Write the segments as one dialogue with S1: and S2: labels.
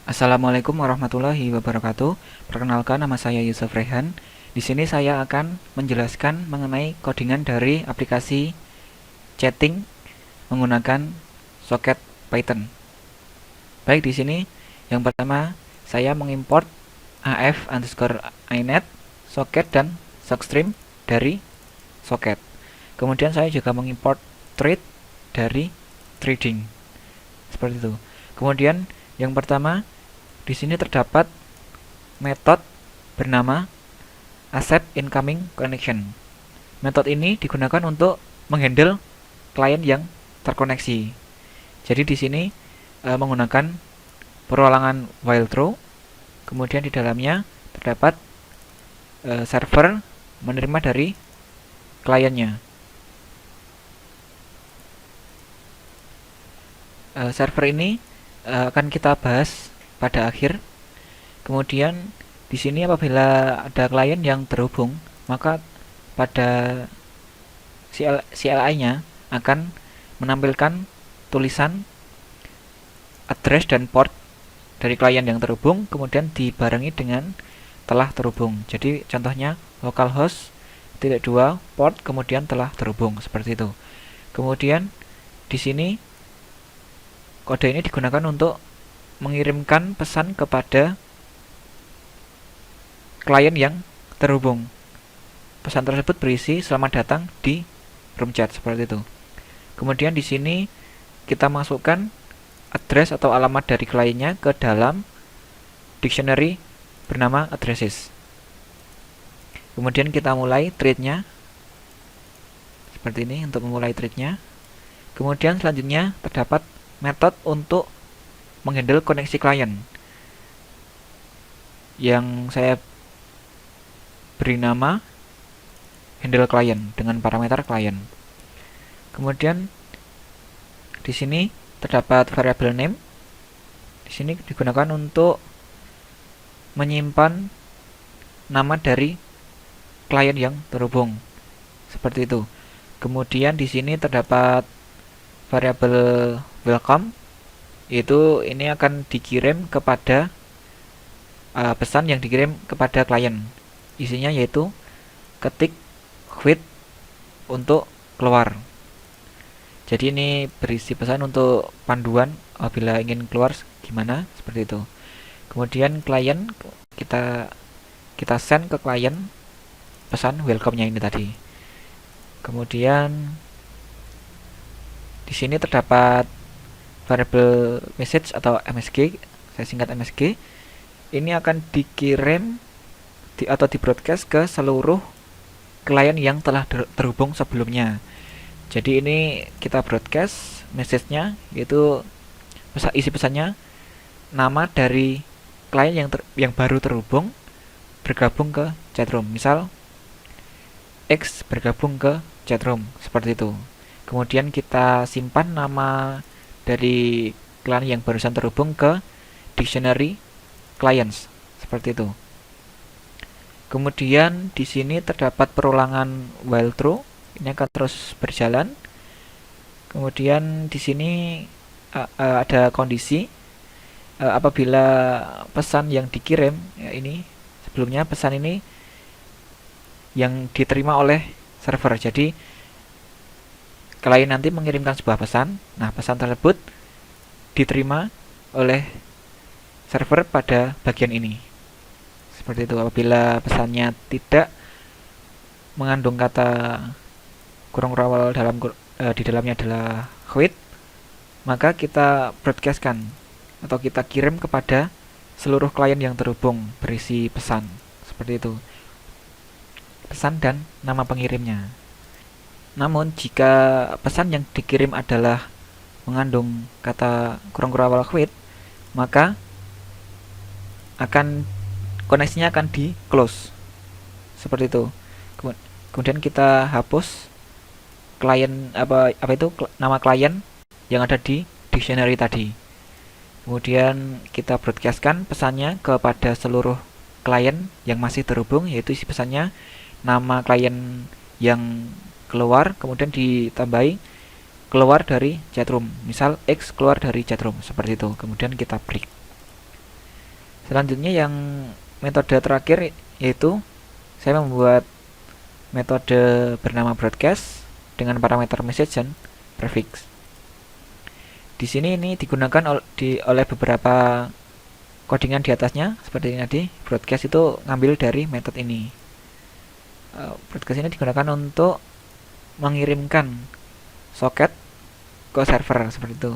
S1: Assalamualaikum warahmatullahi wabarakatuh. Perkenalkan, nama saya Yusuf Rehan. Di sini saya akan menjelaskan mengenai codingan dari aplikasi chatting menggunakan soket Python. Baik, di sini yang pertama saya mengimport af_inet soket dan sockstream dari soket. Kemudian saya juga mengimport thread dari threading. Seperti itu. Kemudian yang pertama di sini terdapat metode bernama accept incoming connection. Metode ini digunakan untuk menghandle klien yang terkoneksi. Jadi di sini menggunakan perulangan while true. Kemudian di dalamnya terdapat server menerima dari kliennya. Server ini akan kita bahas pada akhir. Kemudian di sini apabila ada klien yang terhubung, maka pada CLI-nya akan menampilkan tulisan address dan port dari klien yang terhubung, kemudian dibarengi dengan telah terhubung. Jadi contohnya localhost -2 port kemudian telah terhubung, seperti itu. Kemudian di sini kode ini digunakan untuk mengirimkan pesan kepada klien yang terhubung. Pesan tersebut berisi selamat datang di room chat, seperti itu. Kemudian di sini kita masukkan address atau alamat dari kliennya ke dalam dictionary bernama addresses. Kemudian kita mulai thread-nya seperti ini untuk memulai thread-nya. Kemudian selanjutnya terdapat metode untuk menghandle koneksi klien yang saya beri nama handle klien dengan parameter klien. Kemudian di sini terdapat variabel name. Di sini digunakan untuk menyimpan nama dari klien yang terhubung, seperti itu. Kemudian di sini terdapat variabel welcome, yaitu ini akan dikirim kepada pesan yang dikirim kepada klien. Isinya yaitu ketik quit untuk keluar. Jadi ini berisi pesan untuk panduan apabila ingin keluar gimana, seperti itu. Kemudian klien kita send ke klien pesan welcome-nya ini tadi. Kemudian di sini terdapat variable message atau MSG, saya singkat MSG. Ini akan dikirim atau di broadcast ke seluruh klien yang telah terhubung sebelumnya. Jadi ini kita broadcast message-nya, yaitu isi pesannya nama dari klien yang baru terhubung bergabung ke chatroom. Misal X bergabung ke chatroom, seperti itu. Kemudian kita simpan nama dari klien yang barusan terhubung ke dictionary clients, seperti itu. Kemudian di sini terdapat perulangan while true, ini akan terus berjalan. Kemudian di sini ada kondisi apabila pesan yang dikirim, ya ini sebelumnya pesan ini yang diterima oleh server. Jadi klien nanti mengirimkan sebuah pesan. Nah, pesan tersebut diterima oleh server pada bagian ini. Seperti itu. Apabila pesannya tidak mengandung kata kurung rawal di dalamnya adalah quit, maka kita broadcastkan atau kita kirim kepada seluruh klien yang terhubung berisi pesan. Seperti itu. Pesan dan nama pengirimnya. Namun jika pesan yang dikirim adalah mengandung kata kurung rawal quit, maka koneksinya akan di close, seperti itu. Kemudian kita hapus klien nama klien yang ada di dictionary tadi. Kemudian kita broadcastkan pesannya kepada seluruh klien yang masih terhubung, yaitu isi pesannya nama klien yang keluar, kemudian ditambahi keluar dari chatroom. Misal X keluar dari chatroom, seperti itu. Kemudian kita break. Selanjutnya yang metode terakhir yaitu saya membuat metode bernama broadcast dengan parameter message dan prefix. Di sini ini digunakan oleh beberapa codingan di atasnya seperti ini tadi. Broadcast itu ngambil dari metode ini. Broadcast ini digunakan untuk mengirimkan soket ke server seperti itu.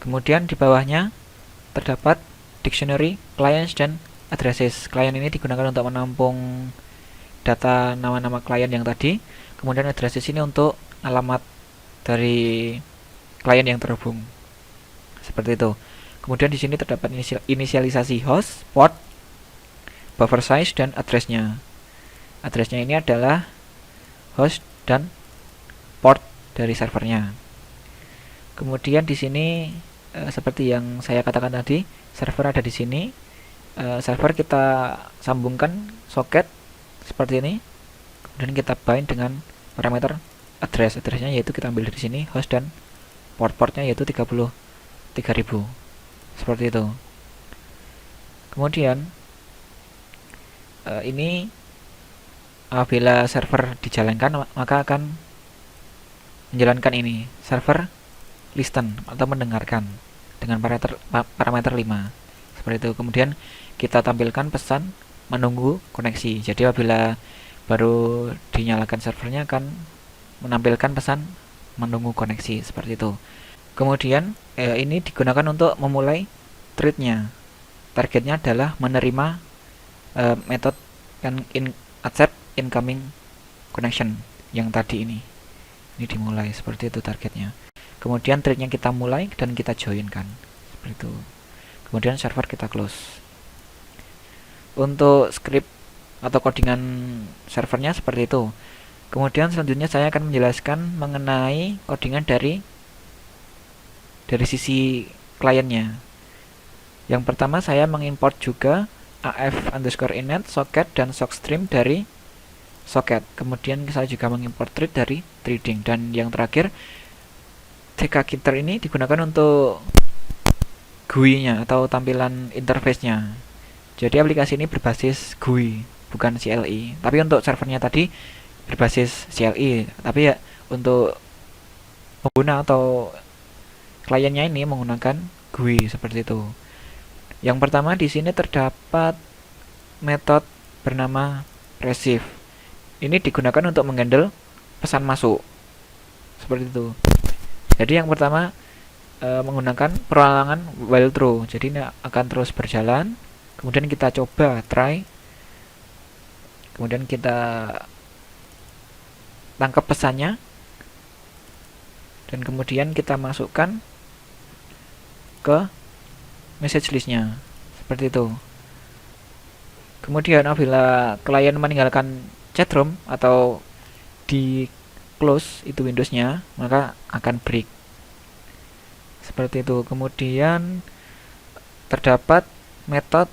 S1: Kemudian di bawahnya terdapat dictionary clients dan addresses. Client ini digunakan untuk menampung data nama-nama klien yang tadi. Kemudian addresses ini untuk alamat dari klien yang terhubung. Seperti itu. Kemudian di sini terdapat inisialisasi host, port, buffer size dan addressnya. Addressnya ini adalah host dan port dari servernya. Kemudian di sini seperti yang saya katakan tadi, server ada di sini. Server kita sambungkan soket seperti ini. Kemudian kita bind dengan parameter address. Addressnya yaitu kita ambil dari sini, host dan port-portnya yaitu 33.000. Seperti itu. Kemudian ini apabila server dijalankan maka akan menjalankan ini server listen atau mendengarkan dengan parameter 5 seperti itu. Kemudian kita tampilkan pesan menunggu koneksi. Jadi apabila baru dinyalakan servernya akan menampilkan pesan menunggu koneksi seperti itu. Kemudian ini digunakan untuk memulai thread-nya. Targetnya adalah menerima metode accept incoming connection yang tadi ini dimulai seperti itu targetnya. Kemudian threadnya kita mulai dan kita joinkan seperti itu. Kemudian server kita close. Untuk script atau codingan servernya seperti itu. Kemudian selanjutnya saya akan menjelaskan mengenai codingan dari sisi kliennya. Yang pertama saya mengimport juga af_init socket dan sockstream dari socket. Kemudian saya juga mengimport thread dari threading. Dan yang terakhir tk_getter ini digunakan untuk GUI-nya atau tampilan interface-nya. Jadi aplikasi ini berbasis GUI, bukan CLI. Tapi untuk servernya tadi berbasis CLI. Tapi ya untuk pengguna atau kliennya ini menggunakan GUI seperti itu. Yang pertama di sini terdapat metode bernama receive. Ini digunakan untuk menghandle pesan masuk. Seperti itu. Jadi yang pertama menggunakan perulangan while true. Jadi ini akan terus berjalan. Kemudian kita coba try. Kemudian kita tangkap pesannya. Dan kemudian kita masukkan ke message listnya seperti itu. Kemudian apabila klien meninggalkan chatroom atau di close itu Windowsnya, maka akan break seperti itu. Kemudian terdapat metode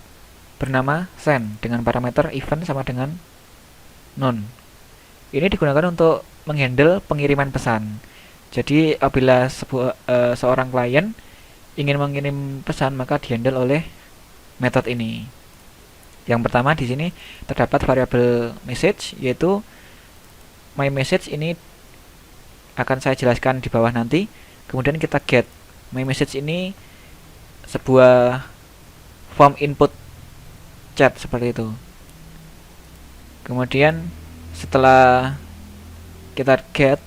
S1: bernama send dengan parameter event sama dengan none. Ini digunakan untuk menghandle pengiriman pesan. Jadi apabila seorang klien ingin mengirim pesan maka dihandle oleh metode ini. Yang pertama di sini terdapat variabel message yaitu my message. Ini akan saya jelaskan di bawah nanti. Kemudian kita get my message ini sebuah form input chat seperti itu. Kemudian setelah kita get,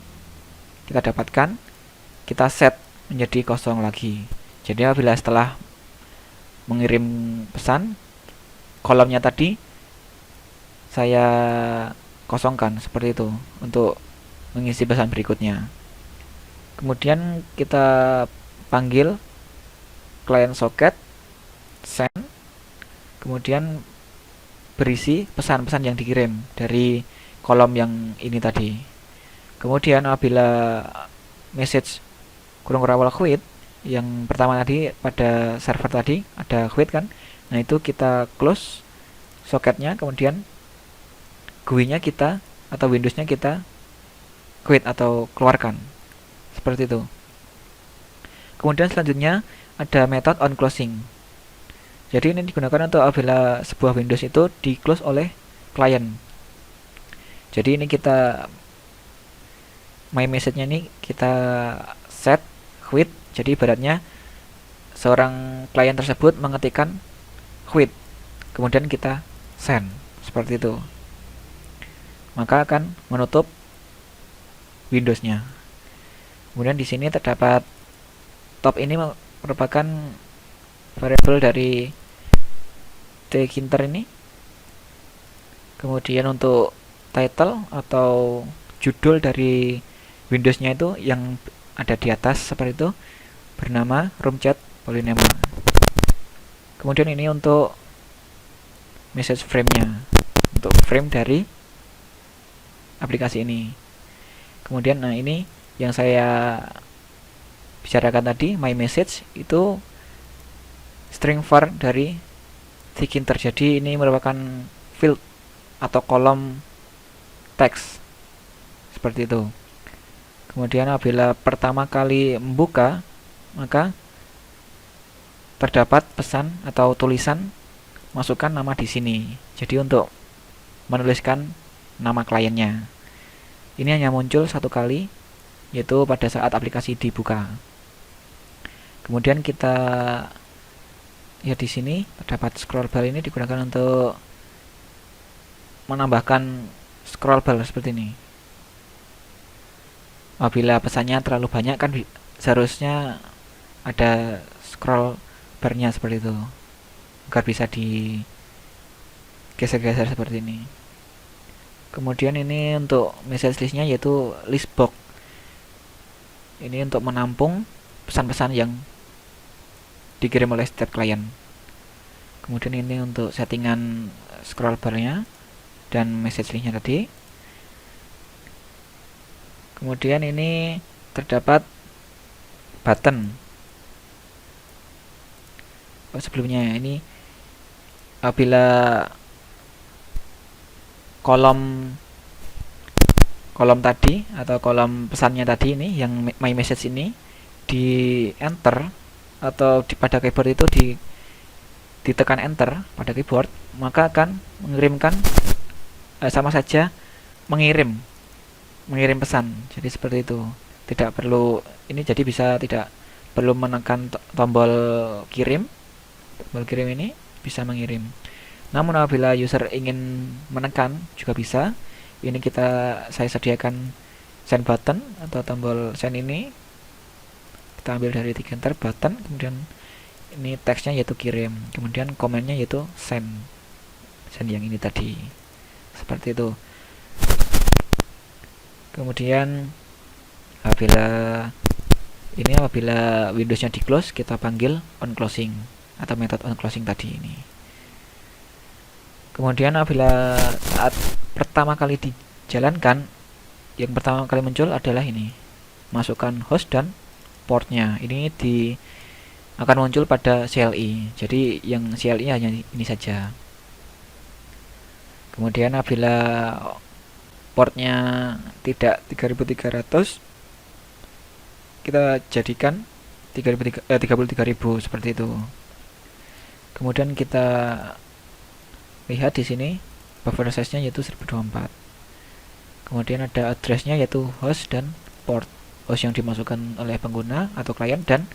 S1: kita dapatkan, kita set menjadi kosong lagi. Jadi apabila setelah mengirim pesan, kolomnya tadi saya kosongkan seperti itu untuk mengisi pesan berikutnya. Kemudian kita panggil client socket send, kemudian berisi pesan-pesan yang dikirim dari kolom yang ini tadi. Kemudian apabila message kurung awal quit, yang pertama tadi pada server tadi ada quit kan, nah itu kita close socketnya, kemudian GUI-nya kita atau Windows-nya kita quit atau keluarkan seperti itu. Kemudian selanjutnya ada method on closing. Jadi ini digunakan untuk apabila sebuah Windows itu di close oleh klien. Jadi ini kita my message-nya ini kita set quit. Jadi ibaratnya seorang klien tersebut mengetikkan quit, kemudian kita send seperti itu, maka akan menutup Windows-nya. Kemudian di sini terdapat top, ini merupakan variabel dari tkinter ini. Kemudian untuk title atau judul dari Windows-nya itu yang ada di atas seperti itu bernama room chat Polynema. Kemudian ini untuk message frame-nya, untuk frame dari aplikasi ini. Kemudian nah ini yang saya bicarakan tadi, my message itu string var dari tkinter. Jadi ini merupakan field atau kolom teks seperti itu. Kemudian apabila pertama kali membuka, maka terdapat pesan atau tulisan masukkan nama di sini. Jadi untuk menuliskan nama kliennya. Ini hanya muncul satu kali, yaitu pada saat aplikasi dibuka. Kemudian kita ya di sini terdapat scroll bar, ini digunakan untuk menambahkan scroll bar seperti ini. Apabila pesannya terlalu banyak kan seharusnya ada scroll barnya seperti itu agar bisa digeser-geser seperti ini. Kemudian ini untuk message listnya yaitu list box. Ini untuk menampung pesan-pesan yang dikirim oleh setiap klien. Kemudian ini untuk settingan scroll barnya dan message listnya tadi. Kemudian ini terdapat button. Sebelumnya ini apabila kolom tadi atau kolom pesannya tadi ini yang my message ini di enter atau pada keyboard itu ditekan enter pada keyboard, maka akan mengirimkan sama saja mengirim pesan. Jadi seperti itu, tidak perlu ini, jadi bisa tidak perlu menekan tombol kirim ini bisa mengirim. Namun apabila user ingin menekan juga bisa. Ini saya sediakan send button atau tombol send ini. Kita ambil dari tkinter button, kemudian ini teksnya yaitu kirim, kemudian komennya yaitu send yang ini tadi. Seperti itu. Kemudian apabila Windows-nya di close, kita panggil on closing atau method on closing tadi ini. Kemudian apabila saat pertama kali dijalankan, yang pertama kali muncul adalah ini, masukkan host dan portnya. Ini akan muncul pada CLI. Jadi yang CLI hanya ini saja. Kemudian apabila portnya tidak 3300, kita jadikan 33.000 seperti itu. Kemudian kita lihat di sini buffer size-nya yaitu 1024. Kemudian ada address-nya yaitu host dan port. Host yang dimasukkan oleh pengguna atau klien dan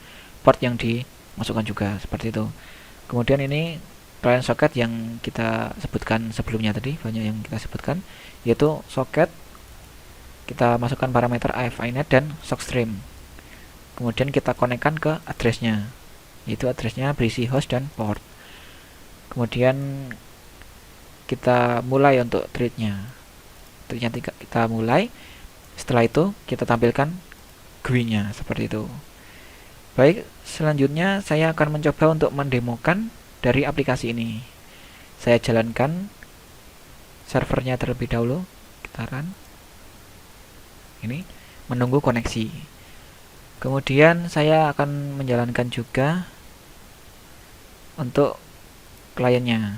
S1: port yang dimasukkan juga seperti itu. Kemudian ini client socket yang kita sebutkan sebelumnya tadi, banyak yang kita sebutkan, yaitu socket kita masukkan parameter AFINet dan sockstream. Kemudian kita konekkan ke address-nya, yaitu address-nya berisi host dan port. Kemudian kita mulai untuk thread-nya. Kita mulai. Setelah itu kita tampilkan GUI-nya seperti itu. Baik, selanjutnya saya akan mencoba untuk mendemokan dari aplikasi ini. Saya jalankan servernya terlebih dahulu. Kita run. Ini menunggu koneksi. Kemudian saya akan menjalankan juga untuk kliennya.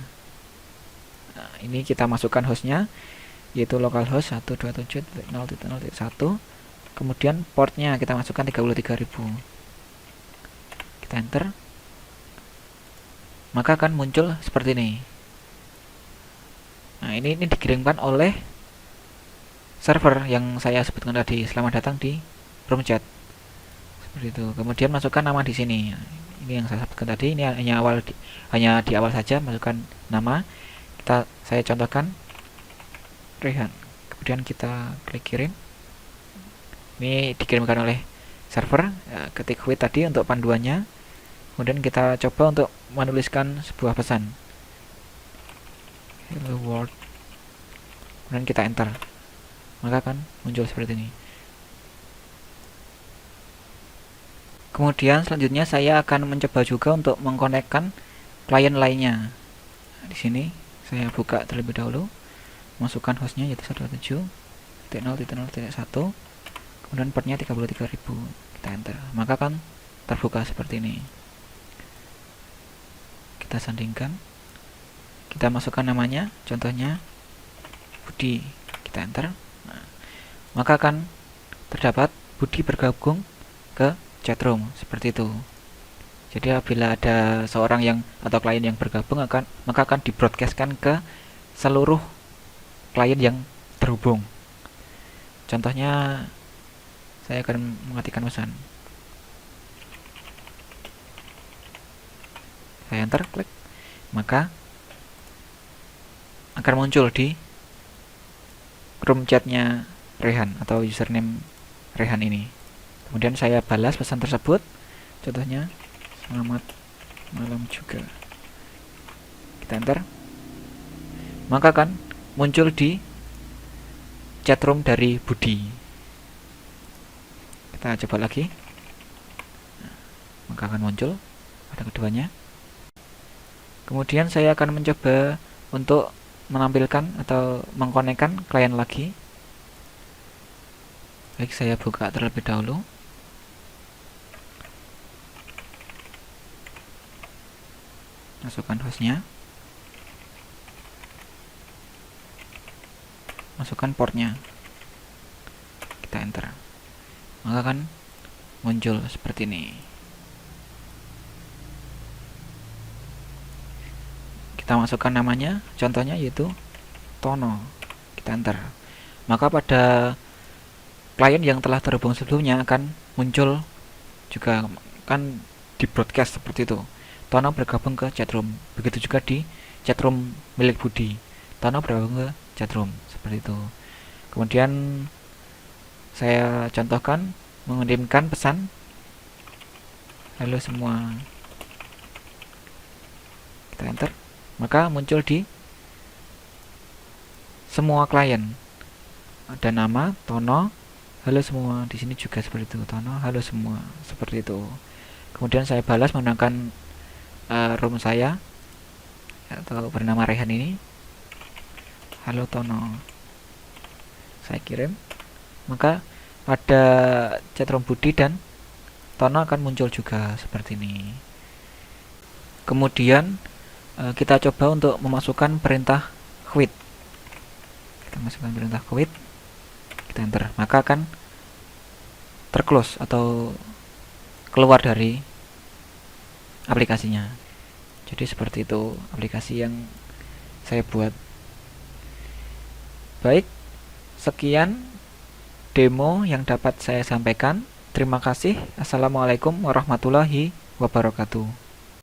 S1: Nah, ini kita masukkan hostnya yaitu localhost 127.0.0.1. Kemudian portnya kita masukkan 33.000. kita enter, maka akan muncul seperti ini. Nah, ini dikirimkan oleh server yang saya sebutkan tadi. Selamat datang di room chat. Seperti itu. Kemudian masukkan nama di sini. Ini yang saya sebutkan tadi. Ini hanya di awal saja, masukkan nama. Saya contohkan Rehan. Kemudian kita klik kirim. Ini dikirimkan oleh server. Ketik wait tadi untuk panduannya. Kemudian kita coba untuk menuliskan sebuah pesan. Hello world. Kemudian kita enter. Maka akan muncul seperti ini. Kemudian selanjutnya saya akan mencoba juga untuk mengkonekkan klien lainnya. Di sini saya buka terlebih dahulu. Masukkan hostnya yaitu 127.0.0.1. Kemudian portnya 33.000. Kita enter. Maka akan terbuka seperti ini. Kita sandingkan, kita masukkan namanya, contohnya Budi, kita enter. Nah, maka akan terdapat Budi bergabung ke chatroom seperti itu. Jadi apabila ada seorang yang atau klien yang bergabung maka akan dibroadcastkan ke seluruh klien yang terhubung. Contohnya saya akan mengetikkan pesan. Saya enter, klik, maka akan muncul di room chatnya Rehan atau username Rehan ini. Kemudian saya balas pesan tersebut, contohnya selamat malam juga. Kita enter, maka akan muncul di chatroom dari Budi. Kita coba lagi, maka akan muncul pada keduanya. Kemudian saya akan mencoba untuk menampilkan atau mengkonekkan klien lagi. Baik, saya buka terlebih dahulu. Masukkan hostnya. Masukkan portnya. Kita enter. Maka akan muncul seperti ini. Kita masukkan namanya, contohnya yaitu Tono. Kita enter. Maka pada klien yang telah terhubung sebelumnya akan muncul juga, kan di broadcast seperti itu. Tono bergabung ke chatroom. Begitu juga di chatroom milik Budi. Tono bergabung ke chatroom seperti itu. Kemudian saya contohkan mengirimkan pesan, halo semua. Kita enter. Maka muncul di semua klien. Ada nama Tono, halo semua. Di sini juga seperti itu, Tono, halo semua, seperti itu. Kemudian saya balas menggunakan room saya atau bernama Rehan ini. Halo Tono. Saya kirim. Maka pada chatroom Budi dan Tono akan muncul juga seperti ini. Kemudian kita coba untuk memasukkan perintah quit. Kita masukkan perintah quit, kita enter, maka akan terclose atau keluar dari aplikasinya. Jadi seperti itu aplikasi yang saya buat. Baik, sekian demo yang dapat saya sampaikan. Terima kasih. Assalamualaikum warahmatullahi wabarakatuh.